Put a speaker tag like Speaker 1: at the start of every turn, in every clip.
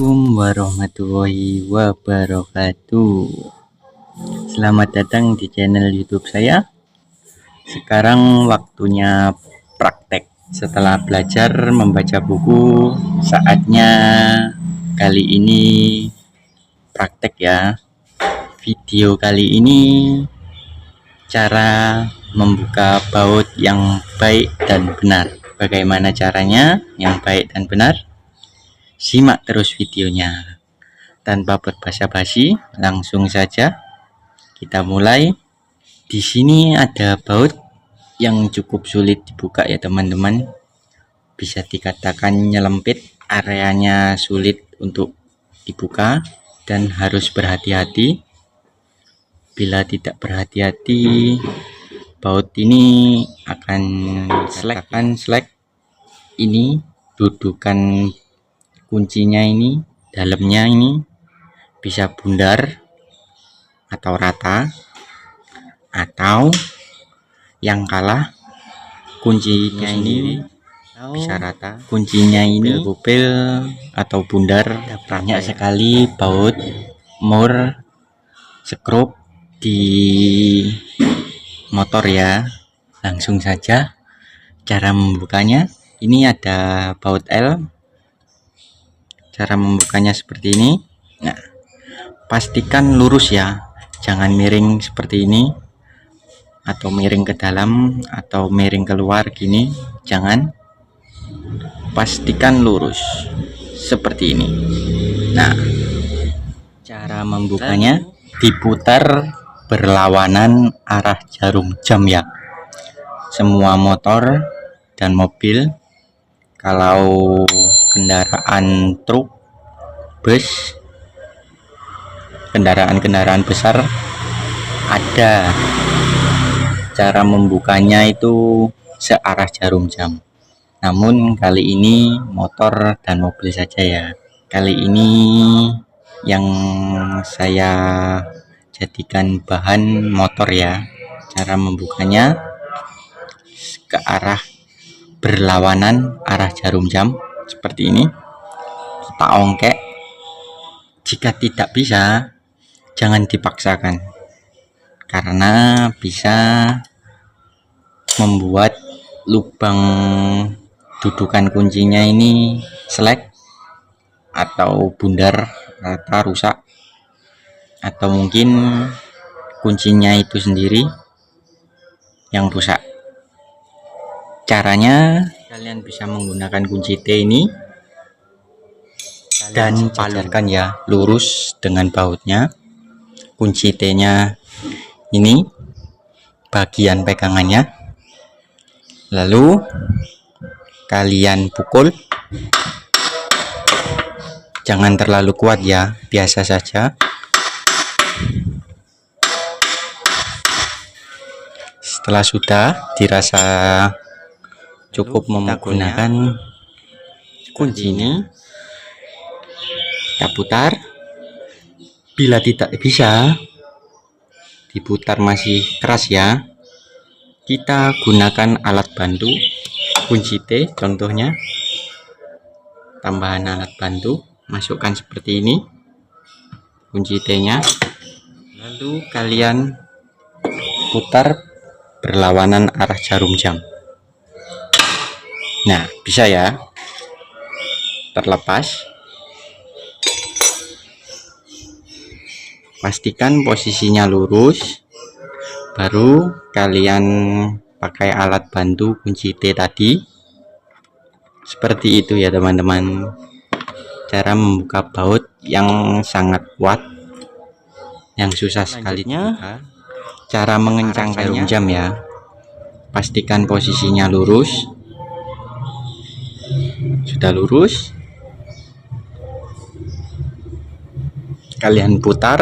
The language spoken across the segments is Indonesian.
Speaker 1: Assalamualaikum warahmatullahi wabarakatuh. Selamat datang di channel YouTube saya. Sekarang waktunya praktek. Setelah belajar membaca buku, saatnya kali ini praktek ya. Video kali ini cara membuka baut yang baik dan benar. Bagaimana caranya yang baik dan benar? Simak terus videonya. Tanpa berbasa-basi, langsung saja kita mulai. Di sini ada baut yang cukup sulit dibuka ya teman-teman. Bisa dikatakan nyelempit, areanya sulit untuk dibuka dan harus berhati-hati. Bila tidak berhati-hati, baut ini akan slack. Ini dudukan kuncinya ini, dalamnya ini bisa bundar atau rata, atau yang kalah kuncinya ini bisa rata, kuncinya ini kupil atau bundar. Banyak sekali baut mur skrup di motor ya. Langsung saja cara membukanya. Ini ada baut L. Cara membukanya seperti ini. Nah, pastikan lurus ya, jangan miring seperti ini atau miring ke dalam atau miring keluar gini, jangan. Pastikan lurus seperti ini. Nah, cara membukanya diputar berlawanan arah jarum jam ya. Semua motor dan mobil, kalau kendaraan truk, bus, kendaraan besar, ada cara membukanya itu searah jarum jam. Namun kali ini motor dan mobil saja ya. Kali ini yang saya jadikan bahan motor ya. Cara membukanya ke arah berlawanan arah jarum jam seperti ini. Kita ongkek. Jika tidak bisa, jangan dipaksakan, karena bisa membuat lubang dudukan kuncinya ini slack atau bundar rata, rusak, atau mungkin kuncinya itu sendiri yang rusak. Caranya, kalian bisa menggunakan kunci T ini dan palurkan ya, lurus dengan bautnya. Kunci T nya ini bagian pegangannya, lalu kalian pukul. Jangan terlalu kuat ya, biasa saja. Setelah sudah dirasa cukup menggunakan kunci ini, kita putar. Bila tidak bisa diputar masih keras ya, kita gunakan alat bantu kunci T contohnya. Tambahan alat bantu, masukkan seperti ini kunci T nya, lalu kalian putar berlawanan arah jarum jam. Nah, bisa ya, terlepas. Pastikan posisinya lurus, baru kalian pakai alat bantu kunci T tadi. Seperti itu ya teman-teman, cara membuka baut yang sangat kuat, yang susah sekali dibuka. Cara mengencangkan jarum jam ya, pastikan posisinya lurus. Sudah lurus, kalian putar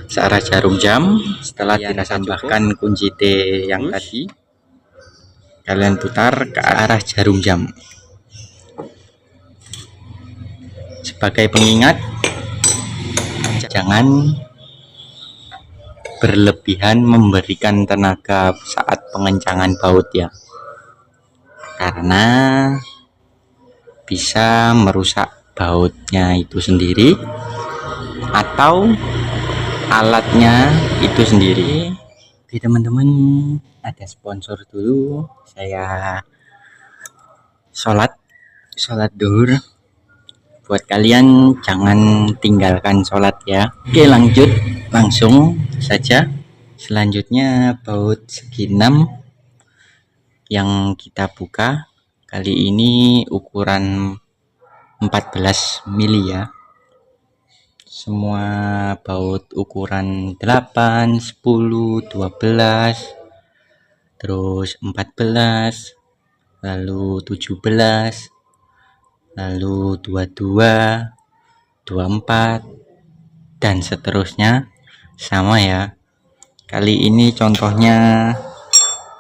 Speaker 1: searah jarum jam. Setelah dirasa tambahkan kunci T yang tadi, kalian putar ke arah jarum jam. Sebagai pengingat, jangan berlebihan memberikan tenaga saat pengencangan baut ya, karena bisa merusak bautnya itu sendiri atau alatnya itu sendiri. Oke teman-teman, ada sponsor dulu, saya sholat duhur. Buat kalian jangan tinggalkan sholat ya. Oke lanjut langsung saja. Selanjutnya baut segi 6 yang kita buka kali ini ukuran 14 mili ya. Semua baut ukuran 8, 10, 12, terus 14, lalu 17, lalu 22, 24, dan seterusnya sama ya. Kali ini contohnya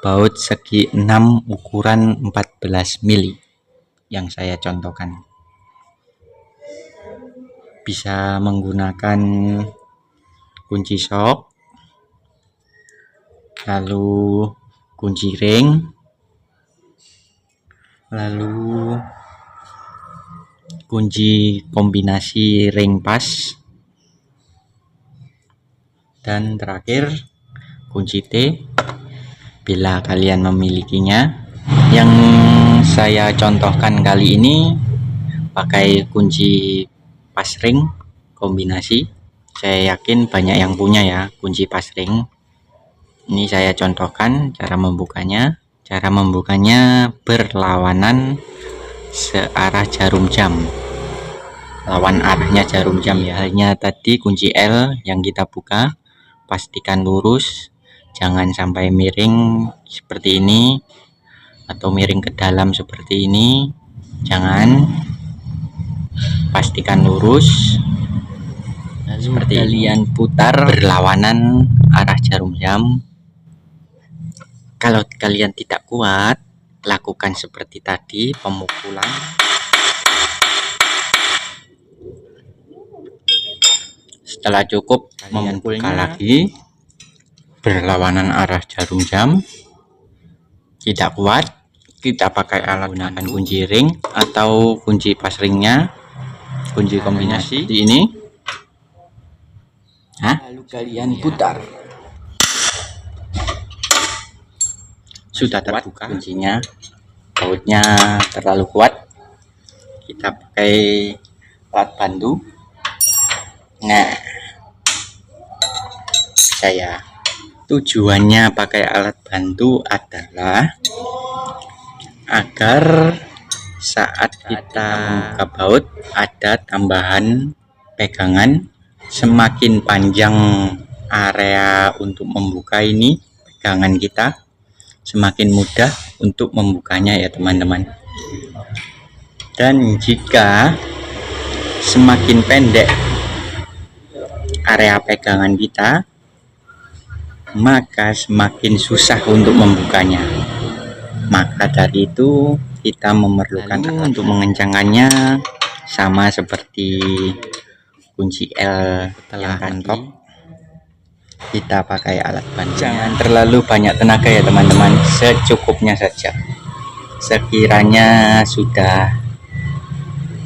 Speaker 1: baut segi 6 ukuran 14 mili yang saya contohkan. Bisa menggunakan kunci sok, lalu kunci ring, lalu kunci kombinasi ring pas, dan terakhir kunci T bila kalian memilikinya. Yang saya contohkan kali ini pakai kunci pas ring kombinasi. Saya yakin banyak yang punya ya kunci pas ring. Ini saya contohkan cara membukanya. Cara membukanya berlawanan searah jarum jam, lawan arahnya jarum jam ya. Hanya tadi kunci L yang kita buka, pastikan lurus, jangan sampai miring seperti ini atau miring ke dalam seperti ini, jangan. Pastikan lurus. Lalu seperti kalian putar berlawanan arah jarum jam. Kalau kalian tidak kuat, lakukan seperti tadi, pemukulan. Setelah cukup, memukulnya lagi berlawanan arah jarum jam. Tidak kuat, kita pakai alat gunakan kunci ring atau kunci pas ringnya, kunci kombinasi di ini. Lalu kalian putar. Sudah terbuka kuncinya, bautnya terlalu kuat, kita pakai alat bantu. Nah, saya tujuannya pakai alat bantu adalah agar saat kita membuka baut ada tambahan pegangan. Semakin panjang area untuk membuka ini pegangan kita, semakin mudah untuk membukanya ya teman-teman. Dan jika semakin pendek area pegangan kita, maka semakin susah untuk membukanya. Maka dari itu kita memerlukan untuk mengencangkannya sama seperti kunci L yang mentok. Kita pakai alat bantu. Jangan terlalu banyak tenaga ya teman-teman, secukupnya saja. Sekiranya sudah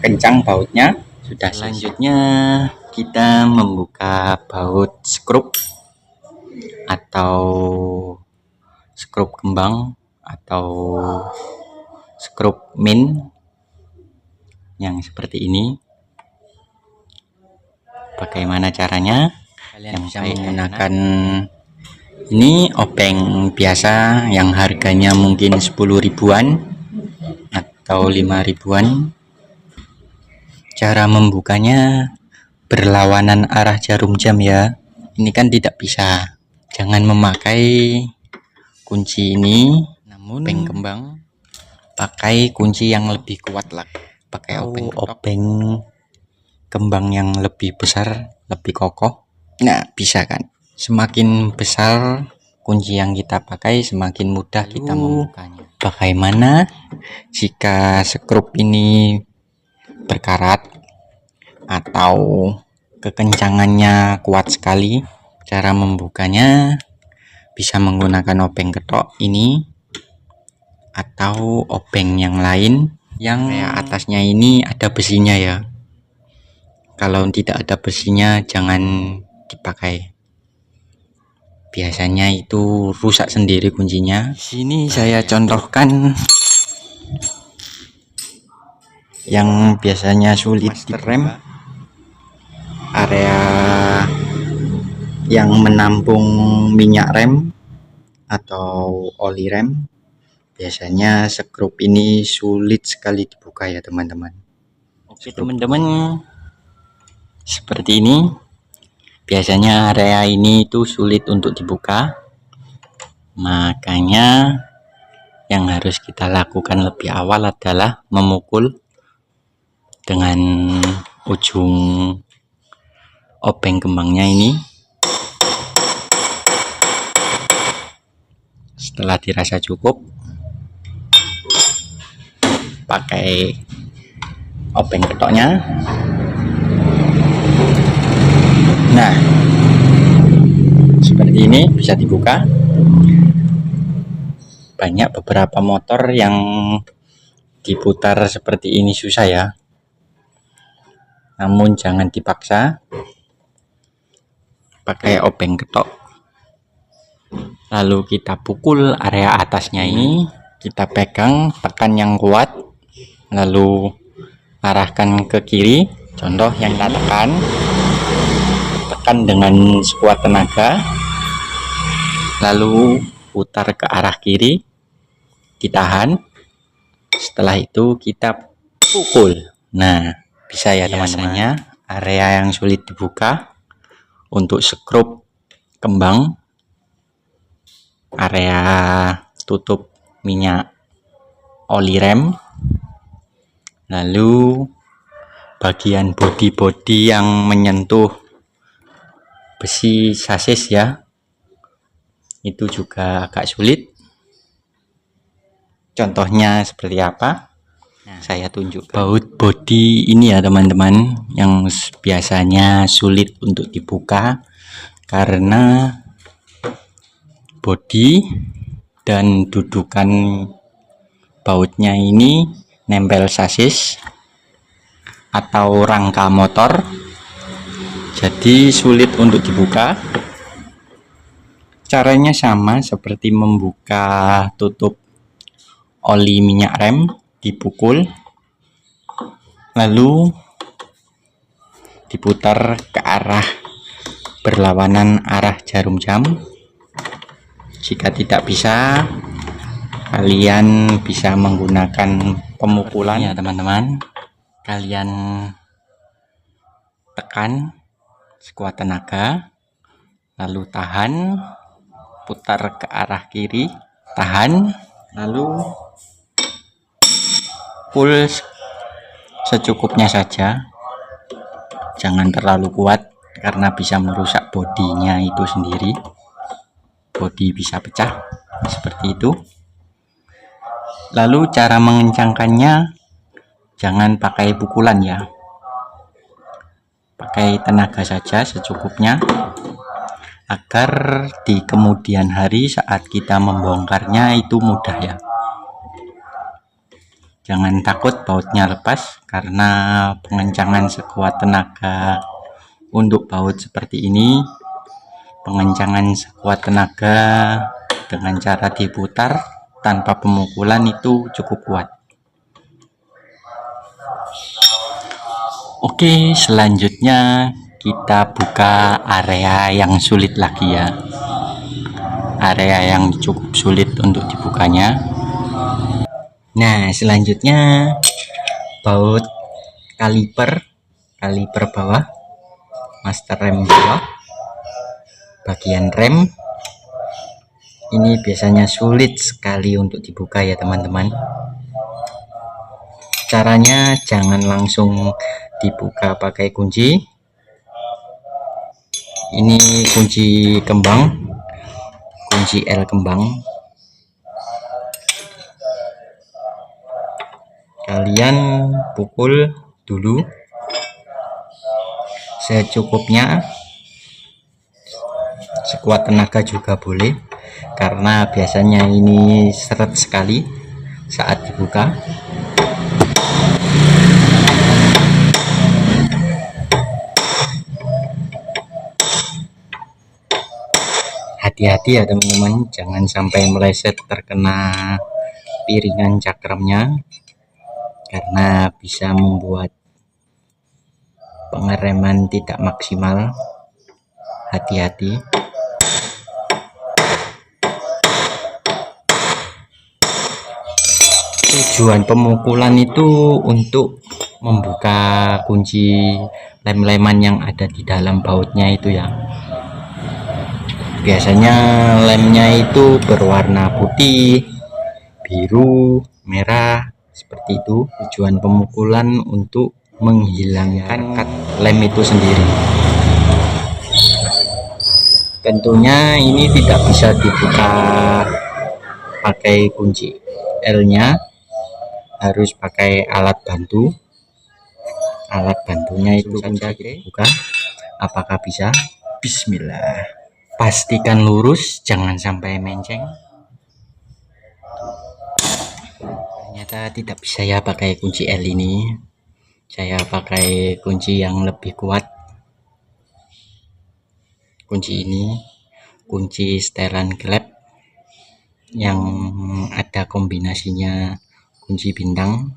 Speaker 1: kencang bautnya, sudah. Selanjutnya kita membuka baut skrup atau skrup kembang atau skrup min yang seperti ini. Bagaimana caranya? Kalian bisa menggunakan ini obeng biasa yang harganya mungkin 10 ribuan atau 5 ribuan. Cara membukanya berlawanan arah jarum jam ya. Ini kan tidak bisa. Jangan memakai kunci ini, namun obeng kembang. Pakai kunci yang lebih kuat lah. Pakai obeng kembang yang lebih besar, lebih kokoh. Nah, bisa kan? Semakin besar kunci yang kita pakai, semakin mudah kita membukanya. Bagaimana jika skrup ini berkarat atau kekencangannya kuat sekali? Cara membukanya bisa menggunakan obeng ketok ini atau obeng yang lain yang atasnya ini ada besinya ya. Kalau tidak ada besinya jangan dipakai, biasanya itu rusak sendiri kuncinya. Sini saya contohkan yang biasanya sulit direm, area yang menampung minyak rem atau oli rem. Biasanya skrup ini sulit sekali dibuka ya teman-teman. Oke teman-teman, seperti ini. Biasanya area ini itu sulit untuk dibuka, makanya yang harus kita lakukan lebih awal adalah memukul dengan ujung obeng kembangnya ini. Setelah dirasa cukup, pakai obeng ketoknya. Nah, seperti ini bisa dibuka. Banyak beberapa motor yang diputar seperti ini susah ya, namun jangan dipaksa. Pakai obeng ketok, lalu kita pukul area atasnya ini, kita pegang, tekan yang kuat, lalu arahkan ke kiri. Contoh yang kita tekan dengan sekuat tenaga, lalu putar ke arah kiri, ditahan. Setelah itu kita pukul. Nah, bisa ya teman-teman. Area yang sulit dibuka untuk skrup kembang, area tutup minyak oli rem, lalu bagian bodi-bodi yang menyentuh besi sasis ya, itu juga agak sulit. Contohnya seperti apa? Nah, saya tunjukkan. Baut bodi ini ya teman-teman, yang biasanya sulit untuk dibuka karena bodi dan dudukan bautnya ini nempel sasis atau rangka motor, jadi sulit untuk dibuka. Caranya sama seperti membuka tutup oli minyak rem, dipukul lalu diputar ke arah berlawanan arah jarum jam. Jika tidak bisa, kalian bisa menggunakan pemukulan ya teman-teman. Kalian tekan sekuat tenaga, lalu tahan, putar ke arah kiri, tahan, lalu pull secukupnya saja, jangan terlalu kuat karena bisa merusak bodinya itu sendiri. Bodi bisa pecah seperti itu. Lalu cara mengencangkannya jangan pakai pukulan ya, pakai tenaga saja secukupnya, agar di kemudian hari saat kita membongkarnya itu mudah ya. Jangan takut bautnya lepas, karena pengencangan sekuat tenaga untuk baut seperti ini, pengencangan sekuat tenaga dengan cara diputar tanpa pemukulan itu cukup kuat. Oke, selanjutnya kita buka area yang sulit lagi ya, area yang cukup sulit untuk dibukanya. Nah, selanjutnya baut kaliper bawah, master rem bawah, bagian rem ini biasanya sulit sekali untuk dibuka ya teman-teman. Caranya jangan langsung dibuka pakai kunci. Ini kunci kembang, kunci L kembang. Kalian pukul dulu secukupnya, sekuat tenaga juga boleh, karena biasanya ini seret sekali saat dibuka. Hati-hati ya teman-teman, jangan sampai meleset terkena piringan cakramnya, karena bisa membuat pengereman tidak maksimal. Hati-hati. Tujuan pemukulan itu untuk membuka kunci lem-leman yang ada di dalam bautnya itu ya. Biasanya lemnya itu berwarna putih, biru, merah, seperti itu. Tujuan pemukulan untuk menghilangkan kat lem itu sendiri. Tentunya ini tidak bisa dibuka pakai kunci L nya, harus pakai alat bantu. Alat bantunya itu saja kita buka. Apakah bisa? Bismillah. Pastikan lurus, jangan sampai menceng. Ternyata tidak bisa ya pakai kunci L ini. Saya pakai kunci yang lebih kuat. Kunci ini kunci setelan klep yang ada kombinasinya kunci bintang.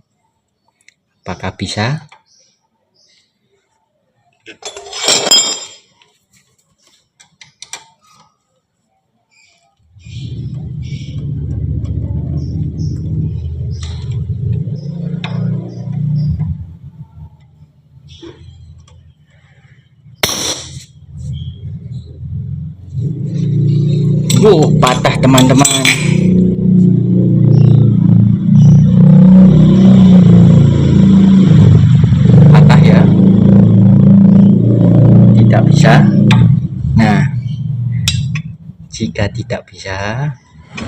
Speaker 1: Apakah bisa? Patah teman-teman. Patah ya. Tidak bisa. Nah, jika tidak bisa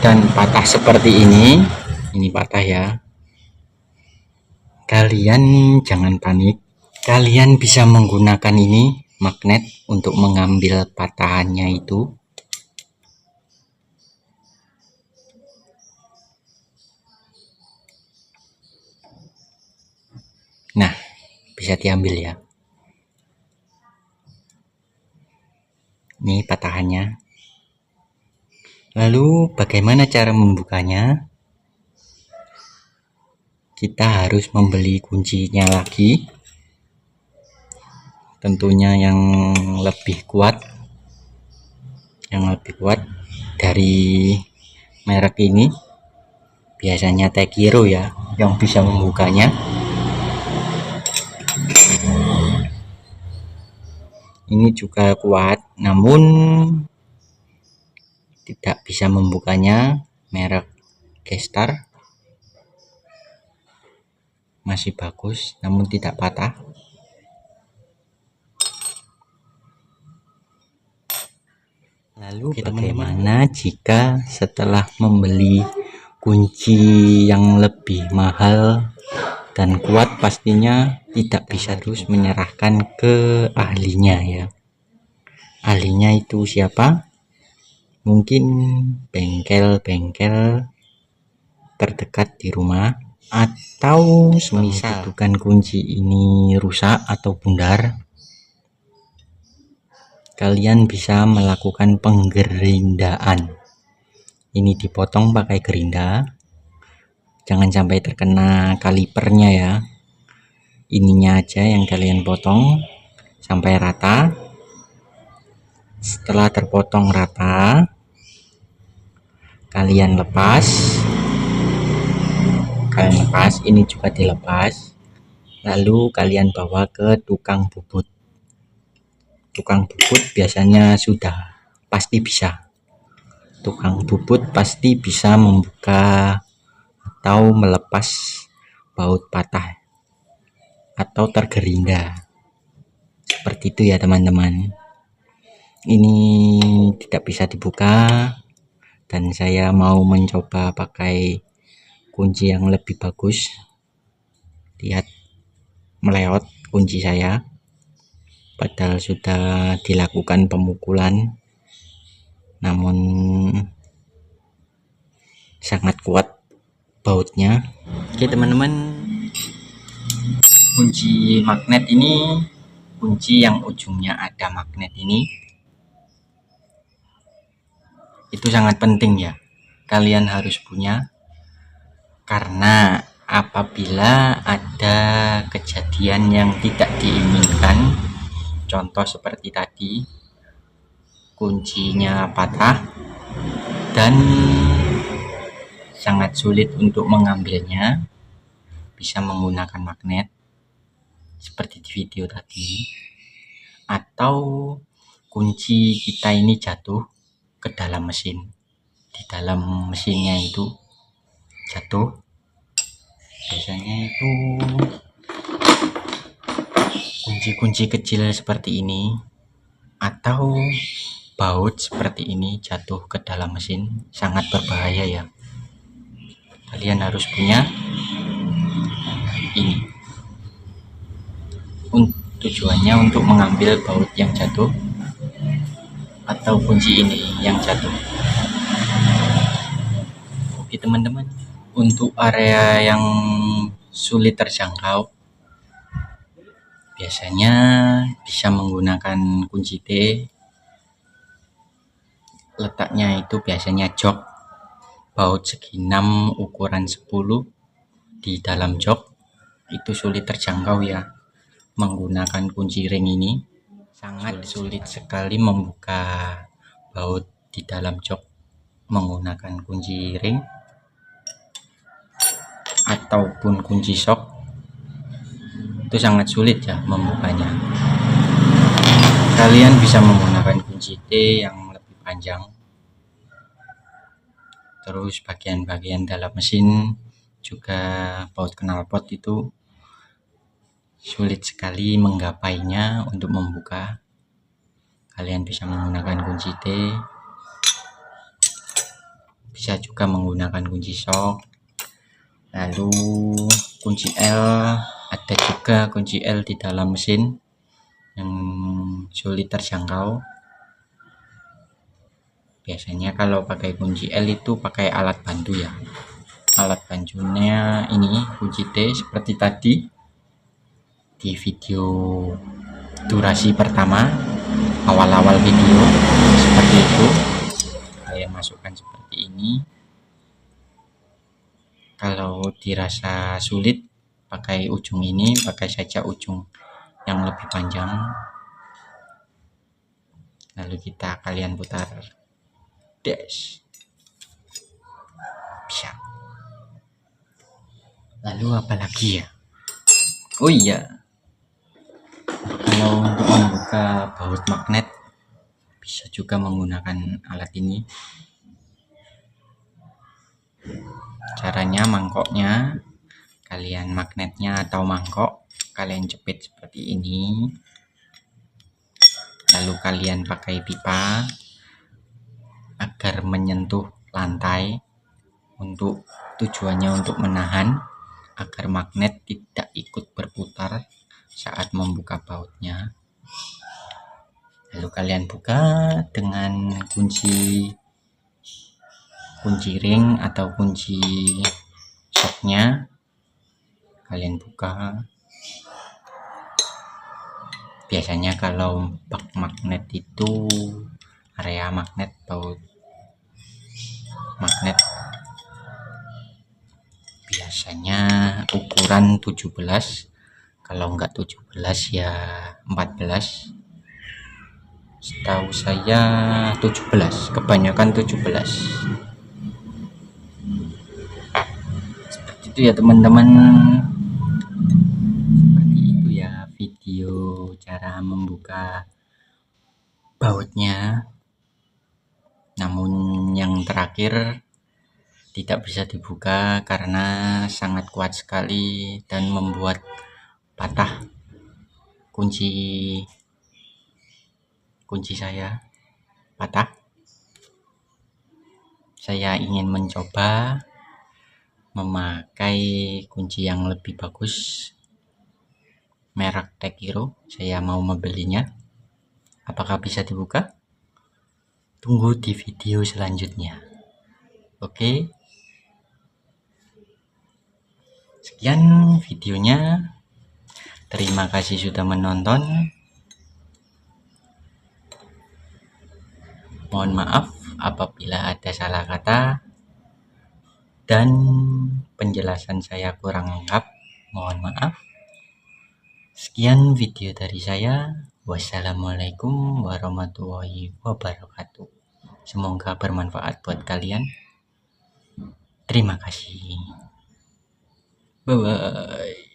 Speaker 1: dan patah seperti ini patah ya. Kalian jangan panik. Kalian bisa menggunakan ini magnet untuk mengambil patahannya itu. Nah, bisa diambil ya. Ini patahannya. Lalu bagaimana cara membukanya? Kita harus membeli kuncinya lagi. Tentunya yang lebih kuat. Yang lebih kuat dari merek ini. Biasanya Tekiro ya yang bisa membukanya. Ini juga kuat, namun tidak bisa membukanya. Merek Gestar masih bagus, namun tidak patah. Lalu bagaimana jika setelah membeli kunci yang lebih mahal dan kuat, pastinya tidak bisa terus menyerahkan ke ahlinya ya. Ahlinya itu siapa? Mungkin bengkel-bengkel terdekat di rumah, atau semisal bukan kunci ini rusak atau bundar, kalian bisa melakukan penggerindaan. Ini dipotong pakai gerinda, jangan sampai terkena kalipernya ya. Ininya aja yang kalian potong sampai rata. Setelah terpotong rata, kalian lepas. Ini juga dilepas. Lalu kalian bawa ke tukang bubut. Tukang bubut biasanya sudah pasti bisa. Tukang bubut pasti bisa membuka atau melepas baut patah atau tergerinda. Seperti itu ya teman-teman. Ini tidak bisa dibuka, dan saya mau mencoba pakai kunci yang lebih bagus. Lihat, meleot kunci saya, padahal sudah dilakukan pemukulan, namun sangat kuat bautnya. Oke teman-teman, kunci magnet ini, kunci yang ujungnya ada magnet ini, Itu sangat penting ya, kalian harus punya, karena apabila ada kejadian yang tidak diinginkan, contoh seperti tadi kuncinya patah dan sangat sulit untuk mengambilnya, bisa menggunakan magnet seperti di video tadi, atau kunci kita ini jatuh ke dalam mesin, di dalam mesinnya itu jatuh. Biasanya itu kunci-kunci kecil seperti ini atau baut seperti ini jatuh ke dalam mesin, sangat berbahaya ya. Kalian harus punya ini. Tujuannya untuk mengambil baut yang jatuh atau kunci ini yang jatuh. Oke teman-teman, untuk area yang sulit terjangkau biasanya bisa menggunakan kunci T. Letaknya itu biasanya jok, baut segi 6 ukuran 10 di dalam jok. Itu sulit terjangkau ya. Menggunakan kunci ring ini sangat sulit sekali membuka baut di dalam jok menggunakan kunci ring ataupun kunci sok. Itu sangat sulit ya membukanya. Kalian bisa menggunakan kunci T yang lebih panjang. Terus bagian-bagian dalam mesin juga, baut knalpot itu sulit sekali menggapainya untuk membuka. Kalian bisa menggunakan kunci T, bisa juga menggunakan kunci sok. Lalu kunci L, ada juga kunci L di dalam mesin yang sulit terjangkau. Biasanya kalau pakai kunci L itu pakai alat bantu ya. Alat bantunya ini kunci T seperti tadi di video durasi pertama, awal-awal video seperti itu. Kalian masukkan seperti ini. Kalau dirasa sulit pakai ujung ini, pakai saja ujung yang lebih panjang. Lalu kalian putar, des, bisa. Lalu apalagi ya? Oh iya, kalau untuk membuka baut magnet bisa juga menggunakan alat ini. Caranya, mangkoknya kalian, magnetnya atau mangkok kalian jepit seperti ini. Lalu kalian pakai pipa agar menyentuh lantai, untuk tujuannya untuk menahan agar magnet tidak ikut berputar saat membuka bautnya. Lalu kalian buka dengan kunci ring atau kunci soknya. Kalian buka. Biasanya kalau bak magnet itu, area magnet, baut magnet biasanya ukuran 17, kalau enggak 17 ya 14. Setahu saya 17, kebanyakan 17. Seperti itu ya teman-teman. Seperti itu ya video cara membuka bautnya. Namun yang terakhir tidak bisa dibuka karena sangat kuat sekali dan membuat patah kunci saya, patah. Saya ingin mencoba memakai kunci yang lebih bagus, merek Tekiro. Saya mau membelinya. Apakah bisa dibuka? Tunggu di video selanjutnya. Oke. Sekian videonya. Terima kasih sudah menonton. Mohon maaf apabila ada salah kata dan penjelasan saya kurang lengkap, mohon maaf. Sekian video dari saya. Wassalamualaikum warahmatullahi wabarakatuh. Semoga bermanfaat buat kalian. Terima kasih. Bye bye.